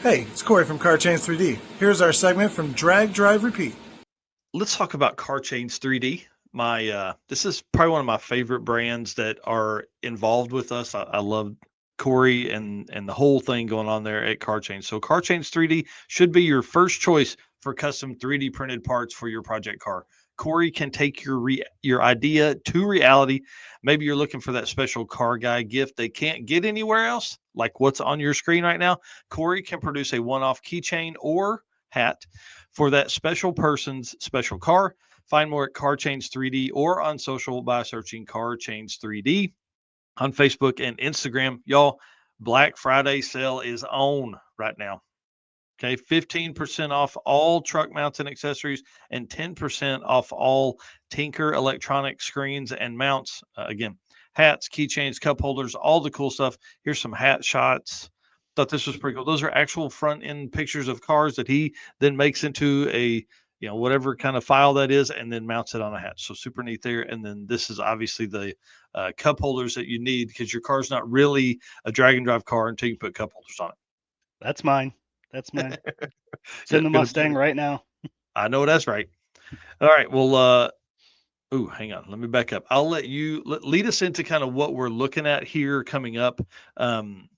Hey, it's Corey from CarChains3D. Here's our segment from Drag, Drive, Repeat. Let's talk about CarChains3D. This is probably one of my favorite brands that are involved with us. I love Corey and the whole thing going on there at CarChains. So CarChains3D should be your first choice for custom 3D printed parts for your project car. Corey can take your idea to reality. Maybe you're looking for that special car guy gift they can't get anywhere else, like what's on your screen right now. Corey can produce a one-off keychain or hat for that special person's special car. Find more at CarChains3D or on social by searching CarChains3D on Facebook and Instagram. Y'all, Black Friday sale is on right now. Okay, 15% off all truck mounts and accessories and 10% off all Tinker electronic screens and mounts. Again, hats, keychains, cup holders, all the cool stuff. Here's some hat shots. Thought this was pretty cool. Those are actual front end pictures of cars that he then makes into a whatever kind of file that is, and then mounts it on a hat. So super neat there. And then this is obviously the cup holders that you need because your car's not really a drag and drive car until you put cup holders on it. That's mine. That's mine. It's in Yep, the gonna be. Mustang right now. I know that's right. All right. Well, ooh, hang on. Let me back up. I'll let you lead us into kind of what we're looking at here coming up. Um,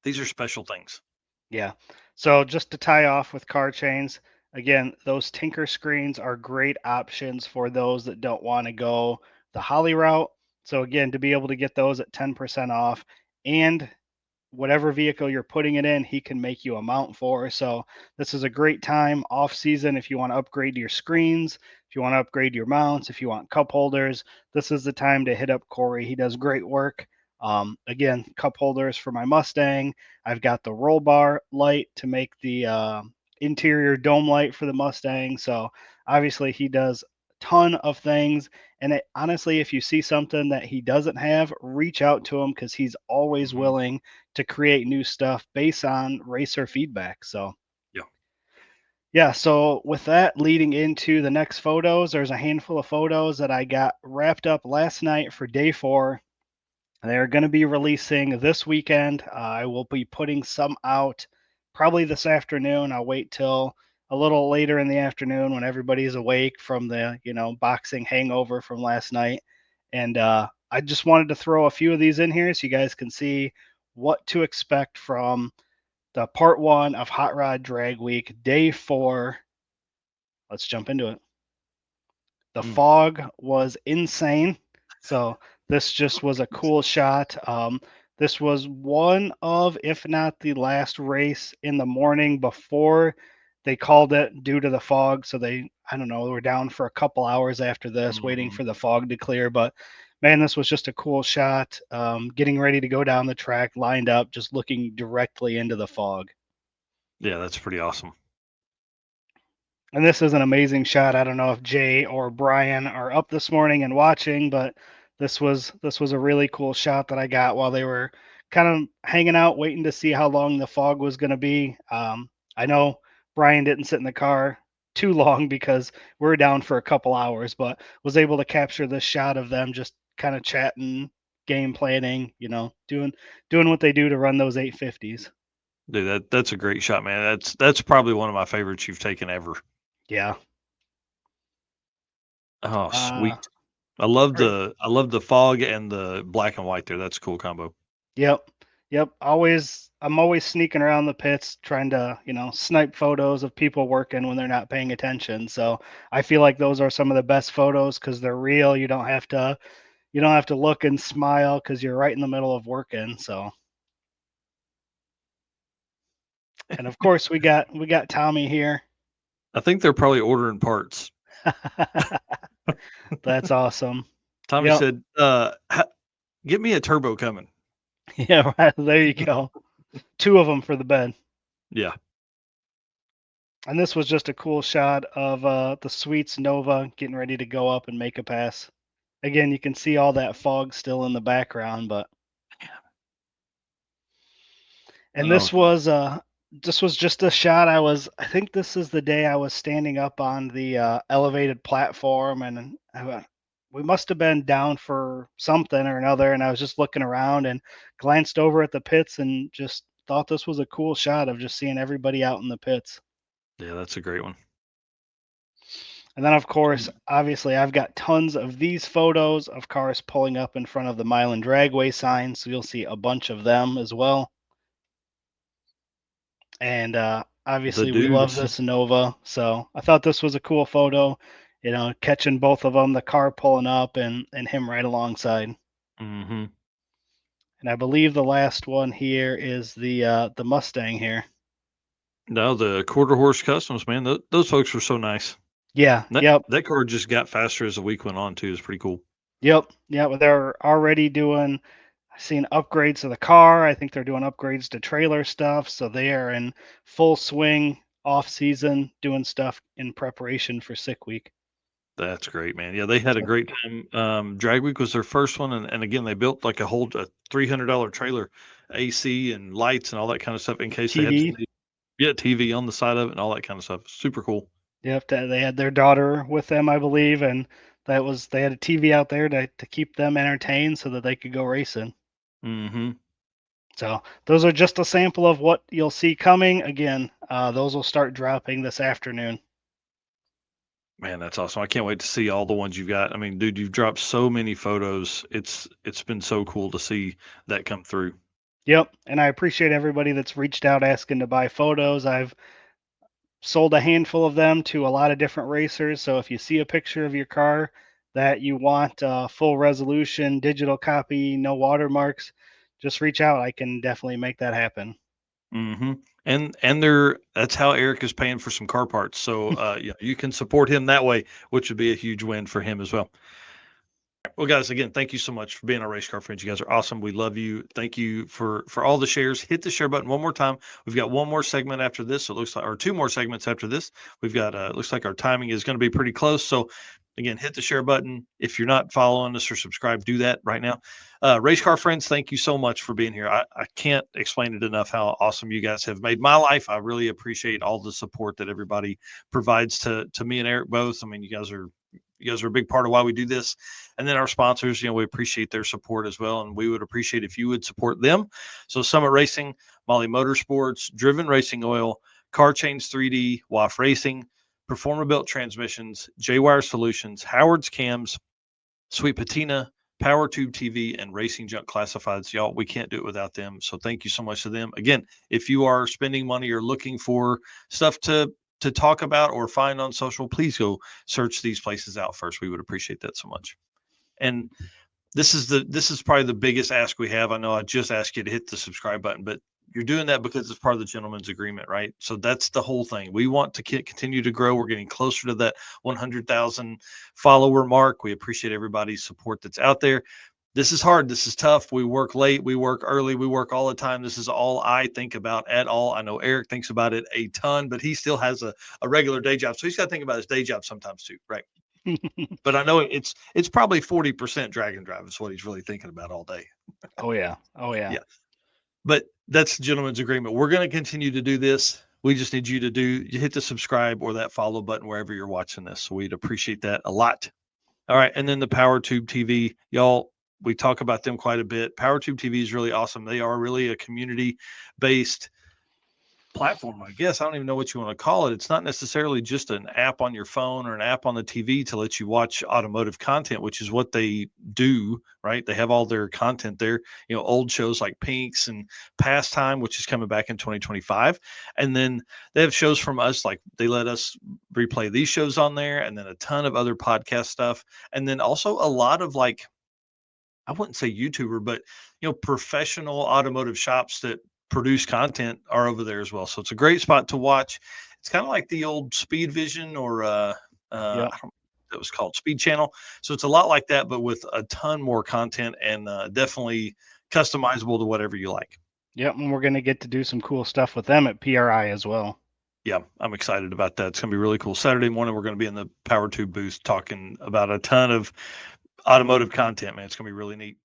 these are special things. Yeah. So just to tie off with car chains, again, those Tinker screens are great options for those that don't want to go the Holly route. So again, to be able to get those at 10% off and whatever vehicle you're putting it in, he can make you a mount for. So this is a great time off season if you want to upgrade your screens, if you want to upgrade your mounts, if you want cup holders. This is the time to hit up Corey. He does great work. Again, cup holders for my Mustang. I've got the roll bar light to make the interior dome light for the Mustang. So obviously he does a ton of things. And honestly, if you see something that he doesn't have, reach out to him because he's always Mhm. willing to create new stuff based on racer feedback. So Yeah. yeah, so with that leading into the next photos, there's a handful of photos that I got wrapped up last night for day 4. They're going to be releasing this weekend. I will be putting some out probably this afternoon. I'll wait till a little later in the afternoon when everybody's awake from the, boxing hangover from last night. And I just wanted to throw a few of these in here so you guys can see what to expect from the part 1 of Hot Rod Drag Week, day 4. Let's jump into it. The fog was insane. So this just was a cool shot. This was one of, if not the last race in the morning before they called it due to the fog. So I don't know, they were down for a couple hours after this, waiting Mhm. for the fog to clear. But man, this was just a cool shot. Getting ready to go down the track, lined up, just looking directly into the fog. Yeah, that's pretty awesome. And this is an amazing shot. I don't know if Jay or Brian are up this morning and watching, but this was a really cool shot that I got while they were kind of hanging out, waiting to see how long the fog was going to be. I know Brian didn't sit in the car too long because we were down for a couple hours, but was able to capture this shot of them just kind of chatting, game planning, doing what they do to run those 850s. Dude, that's a great shot, man. That's probably one of my favorites you've taken ever. Yeah. Oh, Uh, sweet. I love all right. the fog and the black and white there. That's a cool combo. Yep. Yep. I'm always sneaking around the pits trying to, snipe photos of people working when they're not paying attention. So I feel like those are some of the best photos because they're real. You don't have to look and smile because you're right in the middle of working. So, and of course we got Tommy here. I think they're probably ordering parts. That's awesome. Tommy Yep. said, get me a turbo coming." Yeah, right. There you go. 2 of them for the bed. Yeah. And this was just a cool shot of the Sweets Nova getting ready to go up and make a pass. Again, you can see all that fog still in the background, but and Oh, this was just a shot. I think this is the day I was standing up on the elevated platform, and we must have been down for something or another, and I was just looking around and glanced over at the pits and just thought this was a cool shot of just seeing everybody out in the pits. Yeah, that's a great one. And then, of course, obviously, I've got tons of these photos of cars pulling up in front of the Mile and Dragway sign, so you'll see a bunch of them as well. And obviously, we love dudes. this Nova, so I thought this was a cool photo. You know, catching both of them, the car pulling up and him right alongside. Mm-hmm. And I believe the last one here is the Mustang here. No, the quarter horse customs, man. Those folks were so nice. Yeah. That, Yep. that car just got faster as the week went on too. It's pretty cool. Yep. Yeah. They're already doing. I've seen upgrades to the car. I think they're doing upgrades to trailer stuff. So they are in full swing off season doing stuff in preparation for Sick Week. That's great, man. Yeah, they had a great time. Drag Week was their first one, and again, they built like a $300 trailer, AC and lights and all that kind of stuff in case they had TV. to get TV on the side of it and all that kind of stuff. Super cool. Yep. They had their daughter with them, I believe, and they had a TV out there to keep them entertained so that they could go racing. Mm-hmm. So those are just a sample of what you'll see coming. Again, those will start dropping this afternoon. Man, that's awesome. I can't wait to see all the ones you've got. I mean, dude, you've dropped so many photos. It's been so cool to see that come through. Yep, and I appreciate everybody that's reached out asking to buy photos. I've sold a handful of them to a lot of different racers. So if you see a picture of your car that you want full resolution, digital copy, no watermarks, just reach out. I can definitely make that happen. Mm-hmm. And that's how Eric is paying for some car parts. So yeah, you can support him that way, which would be a huge win for him as well. Well, guys, again, thank you so much for being our race car friends. You guys are awesome. We love you. Thank you for all the shares. Hit the share button one more time. We've got one more segment after this. So it looks like, or two more segments after this. We've got looks like our timing is going to be pretty close. So again, hit the share button. If you're not following us or subscribed, do that right now. Race car friends, thank you so much for being here. I can't explain it enough how awesome you guys have made my life. I really appreciate all the support that everybody provides to me and Eric both. I mean, you guys are a big part of why we do this. And then our sponsors, we appreciate their support as well. And we would appreciate if you would support them. So Summit Racing, Molly Motorsports, Driven Racing Oil, CarChains3D, WAF Racing, Performa-Built Transmissions, J-Wire Solutions, Howard's Cams, Sweet Patina, Power Tube TV, and Racing Junk Classifieds. Y'all, we can't do it without them. So thank you so much to them. Again, if you are spending money or looking for stuff to talk about or find on social, please go search these places out first. We would appreciate that so much. And this is probably the biggest ask we have. I know I just asked you to hit the subscribe button, but you're doing that because it's part of the gentleman's agreement, right? So that's the whole thing. We want to continue to grow. We're getting closer to that 100,000 follower mark. We appreciate everybody's support that's out there. This is hard. This is tough. We work late. We work early. We work all the time. This is all I think about at all. I know Eric thinks about it a ton, but he still has a regular day job. So he's got to think about his day job sometimes too, right? But I know it's probably 40% drag and drive is what he's really thinking about all day. Oh yeah. Yeah. But that's the gentleman's agreement. We're going to continue to do this. We just need you to hit the subscribe or that follow button wherever you're watching this. So we'd appreciate that a lot. All right. And then the Power Tube TV, y'all, we talk about them quite a bit. Power Tube TV is really awesome. They are really a community-based platform, I guess. I don't even know what you want to call it. It's not necessarily just an app on your phone or an app on the TV to let you watch automotive content, which is what they do, right? They have all their content there, old shows like Pinks and Pastime, which is coming back in 2025. And then they have shows from us, like they let us replay these shows on there, and then a ton of other podcast stuff. And then also a lot of I wouldn't say YouTuber, but professional automotive shops that produce content are over there as well. So it's a great spot to watch. It's kind of like the old Speed Vision or I don't know what it was called, Speed Channel. So it's a lot like that, but with a ton more content and definitely customizable to whatever you like. Yep, and we're going to get to do some cool stuff with them at PRI as well. Yeah, I'm excited about that. It's going to be really cool. Saturday morning, we're going to be in the Power Tube booth talking about a ton of automotive content, man. It's going to be really neat.